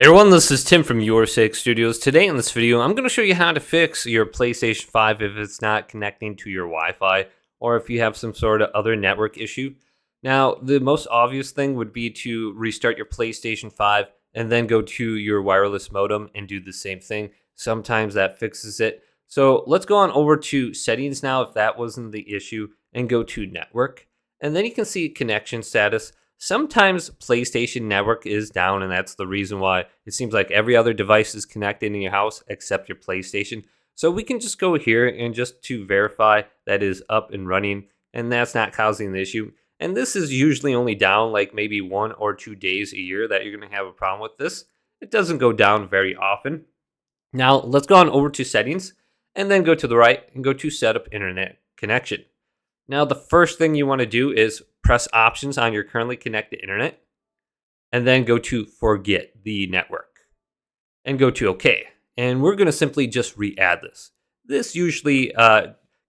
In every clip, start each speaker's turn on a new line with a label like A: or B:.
A: Hey everyone, this is Tim from Your Six Studios. Today in this video, I'm going to show you how to fix your PlayStation 5 if it's not connecting to your Wi-Fi or if you have some sort of other network issue. Now, the most obvious thing would be to restart your PlayStation 5 and then go to your wireless modem and do the same thing. Sometimes that fixes it. So let's go on over to settings now if that wasn't the issue and go to network. And then you can see connection status. Sometimes PlayStation network is down, and that's the reason why it seems like every other device is connected in your house except your PlayStation. So we can just go here and just to verify that is up and running, and that's not causing the issue. And this is usually only down like maybe 1 or 2 days a year that you're going to have a problem with this. It doesn't go down very often. Now let's go on over to settings and then go to the right and go to setup internet connection. Now, the first thing you want to do is press options on your currently connected internet and then go to forget the network and go to OK. And we're going to simply just re-add this. This usually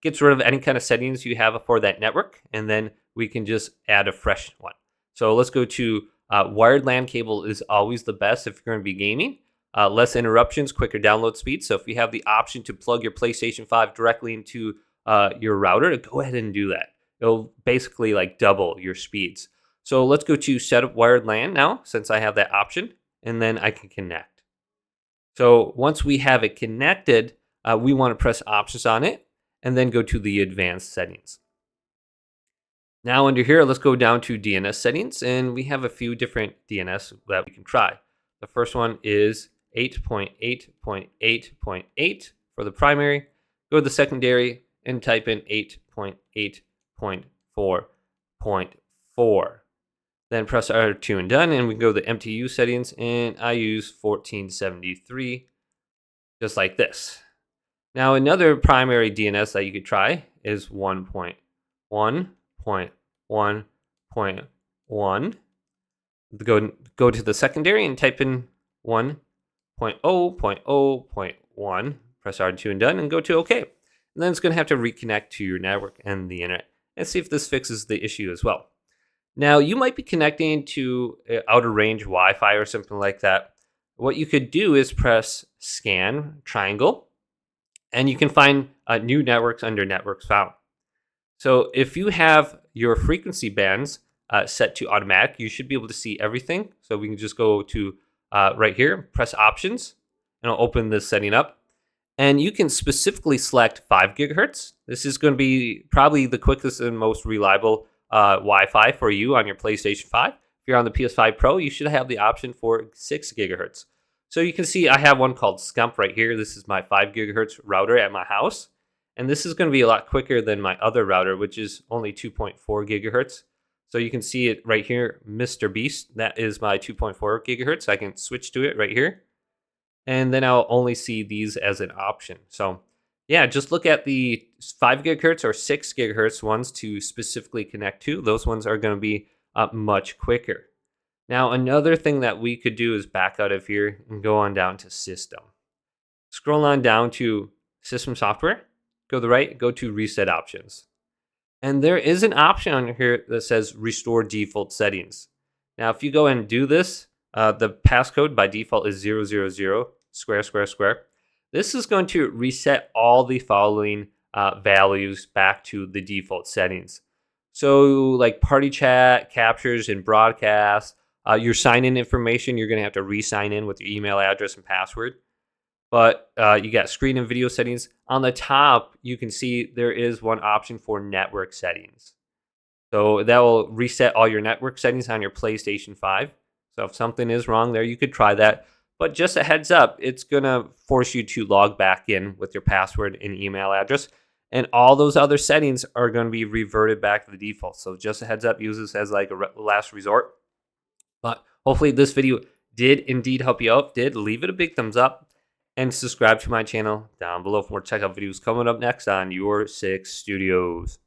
A: gets rid of any kind of settings you have for that network, and then we can just add a fresh one. So let's go to wired LAN cable is always the best if you're going to be gaming. Less interruptions, quicker download speed. So if you have the option to plug your PlayStation 5 directly into your router, to go ahead and do that. It'll basically like double your speeds. So let's go to setup wired LAN now, since I have that option, and then I can connect. So once we have it connected, we want to press options on it and then go to the advanced settings. Now under here, let's go down to DNS settings, and we have a few different DNS that we can try. The first one is 8.8.8.8 for the primary. Go to the secondary and type in 8.8.4.4. Then press R2 and done, and we can go to the MTU settings, and I use 1473, just like this. Now another primary DNS that you could try is 1.1.1.1. Go to the secondary and type in 1.0.0.1, press R2 and done, and go to OK. And then it's going to have to reconnect to your network and the internet and see if this fixes the issue as well. Now, you might be connecting to outer range Wi-Fi or something like that. What you could do is press scan triangle, and you can find new networks under networks found. So if you have your frequency bands set to automatic, you should be able to see everything. So we can just go to right here, press options, and I'll open this setting up. And you can specifically select 5 gigahertz. This is going to be probably the quickest and most reliable Wi-Fi for you on your PlayStation 5. If you're on the PS5 Pro, you should have the option for 6 gigahertz. So you can see I have one called Scump right here. This is my 5 gigahertz router at my house. And this is going to be a lot quicker than my other router, which is only 2.4 gigahertz. So you can see it right here, Mr. Beast. That is my 2.4 gigahertz. I can switch to it right here. And then I'll only see these as an option. So yeah, just look at the 5 gigahertz or 6 gigahertz ones to specifically connect to. Those ones are going to be much quicker. Now, another thing that we could do is back out of here and go on down to system. Scroll on down to system software, go to the right, go to reset options. And there is an option on here that says restore default settings. Now, if you go and do this, the passcode by default is 000 square square square. This is going to reset all the following values back to the default settings. So like party chat, captures, and broadcast, your sign-in information, you're going to have to re-sign in with your email address and password. But you got screen and video settings. On the top, you can see there is one option for network settings. So that will reset all your network settings on your PlayStation 5. So if something is wrong there, you could try that. But just a heads up, it's going to force you to log back in with your password and email address. And all those other settings are going to be reverted back to the default. So just a heads up, use this as like a last resort. But hopefully this video did indeed help you out. Leave it a big thumbs up and subscribe to my channel down below for more checkout videos coming up next on Your Six Studios.